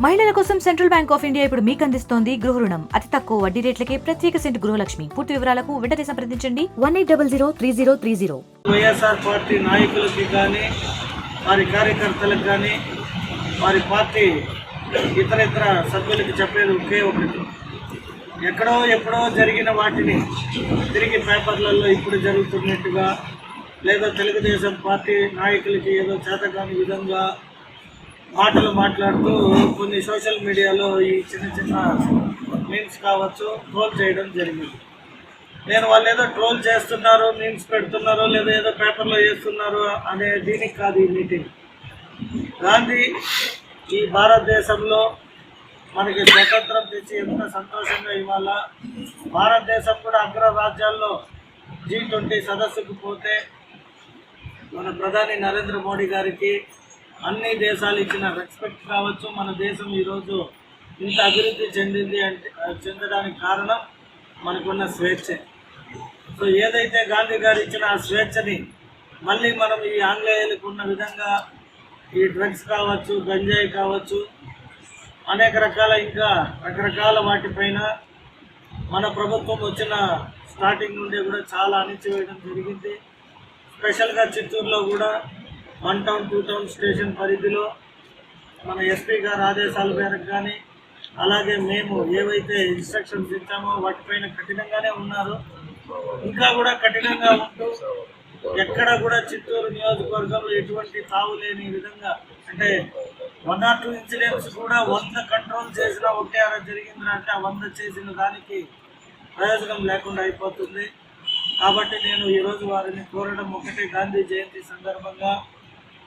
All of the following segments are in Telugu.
మహిళల కోసం సెంట్రల్ బ్యాంక్ ఆఫ్ ఇండియా ఇప్పుడు మీకు అందిస్తోంది గృహ రుణం అతి తక్కువ వడ్డీ రేట్లకే ప్రత్యేక సెంటు గృహలక్ష్మి. పూర్తి వివరాలకు వెంటనే సంప్రదించండి 18003030. వైఎస్ఆర్ పార్టీ నాయకులకి కానీ వారి కార్యకర్తలకు కానీ వారి పార్టీ ఇతర సభ్యులకి చెప్పేది ఒకే ఒకటి, ఎక్కడో ఎప్పుడో జరిగిన వాటిని తిరిగి పేపర్లలో ఇప్పుడు జరుగుతున్నట్టుగా లేదా తెలుగుదేశం పార్టీ నాయకులకి ఏదో చేతకాని విధంగా మాటలు మాట్లాడుతూ కొన్ని సోషల్ మీడియాలో ఈ చిన్న మీమ్స్ కావచ్చు ట్రోల్ చేయడం జరిగింది. నేను వాళ్ళు ఏదో ట్రోల్ చేస్తున్నారు, మీమ్స్ పెడుతున్నారు, లేదా ఏదో పేపర్లో వేస్తున్నారు అనే దీనికి కాదు ఈ మీటింగ్. గాంధీ ఈ భారతదేశంలో మనకి స్వతంత్రం తెచ్చి ఎంత సంతోషంగా ఇవాళ భారతదేశం కూడా అగ్రరాజ్యాల్లో G20 సదస్సుకు పోతే మన ప్రధాని నరేంద్ర మోడీ గారికి అన్ని దేశాలు ఇచ్చిన రెస్పెక్ట్ కావచ్చు, మన దేశం ఈరోజు ఇంత అభివృద్ధి చెందింది అంటే చెందడానికి కారణం మనకున్న స్వేచ్ఛ. సో ఏదైతే గాంధీ గారు ఇచ్చిన ఆ స్వేచ్ఛని మళ్ళీ మనం ఈ ఆంగ్లేయులకు ఉన్న విధంగా ఈ డ్రగ్స్ కావచ్చు, గంజాయి కావచ్చు, అనేక రకాల ఇంకా రకరకాల వాటిపైన మన ప్రభుత్వం వచ్చిన స్టార్టింగ్ నుండి కూడా చాలా అణిచివేయడం జరిగింది. స్పెషల్గా చిత్తూరులో కూడా 1 టౌన్ 2 టౌన్ స్టేషన్ పరిధిలో మన ఎస్పీ గారు ఆదేశాల మేరకు కానీ అలాగే మేము ఏవైతే ఇన్స్ట్రక్షన్స్ ఇచ్చామో వాటిపైన కఠినంగానే ఉన్నారు. ఇంకా కూడా కఠినంగా ఉంటూ ఎక్కడ కూడా చిత్తూరు నియోజకవర్గంలో ఎటువంటి తావు లేని విధంగా, అంటే 1 or 2 ఇన్సిడెంట్స్ కూడా 100 కంట్రోల్ చేసినా ఒకే అర జరిగిందంటే ఆ 100 చేసిన దానికి ప్రయోజనం లేకుండా అయిపోతుంది. కాబట్టి నేను ఈరోజు వారిని కోరడం ఒకటే, గాంధీ జయంతి సందర్భంగా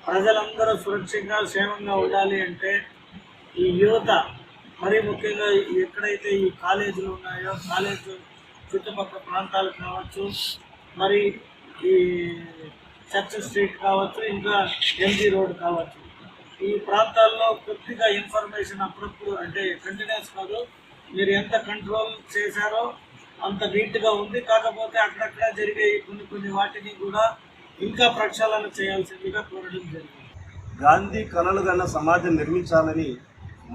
ప్రజలందరూ సురక్షితంగా క్షేమంగా ఉండాలి అంటే ఈ యువత మరీ ముఖ్యంగా ఎక్కడైతే ఈ కాలేజీలు ఉన్నాయో కాలేజ్ చుట్టుపక్కల ప్రాంతాలు కావచ్చు, మరి ఈ చర్చ్ స్ట్రీట్ కావచ్చు, ఇంకా MG రోడ్ కావచ్చు, ఈ ప్రాంతాల్లో కొద్దిగా ఇన్ఫర్మేషన్ అప్పుడప్పుడు, అంటే కంటిన్యూస్ కాదు, మీరు ఎంత కంట్రోల్ చేశారో అంత నీట్గా ఉంది. కాకపోతే అక్కడక్కడ జరిగే కొన్ని వాటిని కూడా ఇంకా ప్రక్షాళన చేయాల్సిందిగా కోరడం జరిగింది. గాంధీ కలలు కన్న సమాజం నిర్మించాలని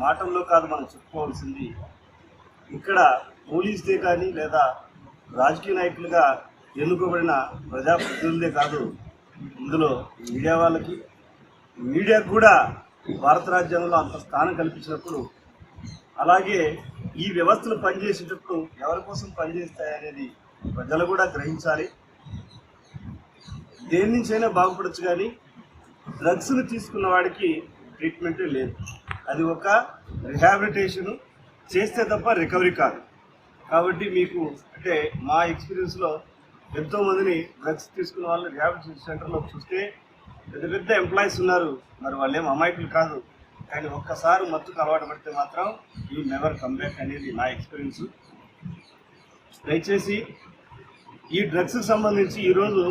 మాటల్లో కాదు మనం చెప్పుకోవాల్సింది. ఇక్కడ పోలీసులే కానీ లేదా రాజకీయ నాయకులుగా ఎన్నుకోబడిన ప్రజాప్రతినిధులే కాదు, ఇందులో మీడియాకు కూడా భారత రాజ్యాంగంలో అంత స్థానం కల్పించినప్పుడు, అలాగే ఈ వ్యవస్థలు పనిచేసేటప్పుడు ఎవరి కోసం పనిచేస్తాయనేది ప్రజలు కూడా గ్రహించాలి. దేని నుంచైనా బాగుపడచ్చు, కానీ డ్రగ్స్ను తీసుకున్న వాడికి ట్రీట్మెంటే లేదు. అది ఒక రిహాబిలిటేషను చేస్తే తప్ప రికవరీ కాదు. కాబట్టి మీకు అంటే మా ఎక్స్పీరియన్స్లో ఎంతోమందిని డ్రగ్స్ తీసుకున్న వాళ్ళు రిహాబిలిటేషన్ సెంటర్లో చూస్తే పెద్ద ఎంప్లాయీస్ ఉన్నారు. మరి వాళ్ళు ఏం అమాయకులు కాదు, కానీ ఒక్కసారి మత్తుకు అలవాటు పడితే మాత్రం యూ నెవర్ కమ్ బ్యాక్ అనేది నా ఎక్స్పీరియన్స్. దయచేసి ఈ డ్రగ్స్కి సంబంధించి ఈరోజు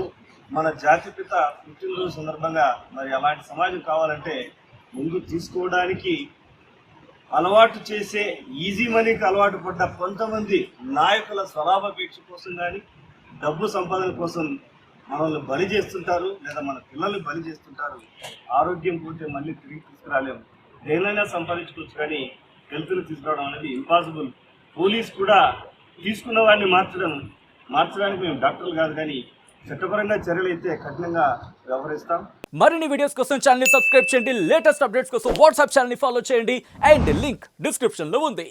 మన జాతిపిత పుట్టినరోజు సందర్భంగా మరి అలాంటి సమాజం కావాలంటే ముందు తీసుకోవడానికి అలవాటు చేసే ఈజీ మనీకి అలవాటు పడ్డ కొంతమంది నాయకుల స్వలాభాపేక్ష కోసం కానీ డబ్బు సంపాదన కోసం మనల్ని బలి చేస్తుంటారు, లేదా మన పిల్లల్ని బలి చేస్తుంటారు. ఆరోగ్యం పోతే మళ్ళీ తిరిగి తీసుకురాలేము. దేనైనా సంపాదించుకోవచ్చు, కానీ హెల్త్ని తీసుకురావడం అనేది ఇంపాసిబుల్. పోలీస్ కూడా తీసుకున్న వాడిని మార్చడానికి మేము డాక్టర్లు కాదు, కానీ చట్టపరంగా చర్యలు అయితే కఠినంగా వ్యవహరిస్తాం. మరిన్ని వీడియోస్ కోసం ఛానల్ ని సబ్స్క్రైబ్ చేయండి, లేటెస్ట్ అప్డేట్స్ కోసం వాట్సాప్ ఛానల్ ని ఫాలో చేయండి, అండ్ లింక్ డిస్క్రిప్షన్ లో ఉంది.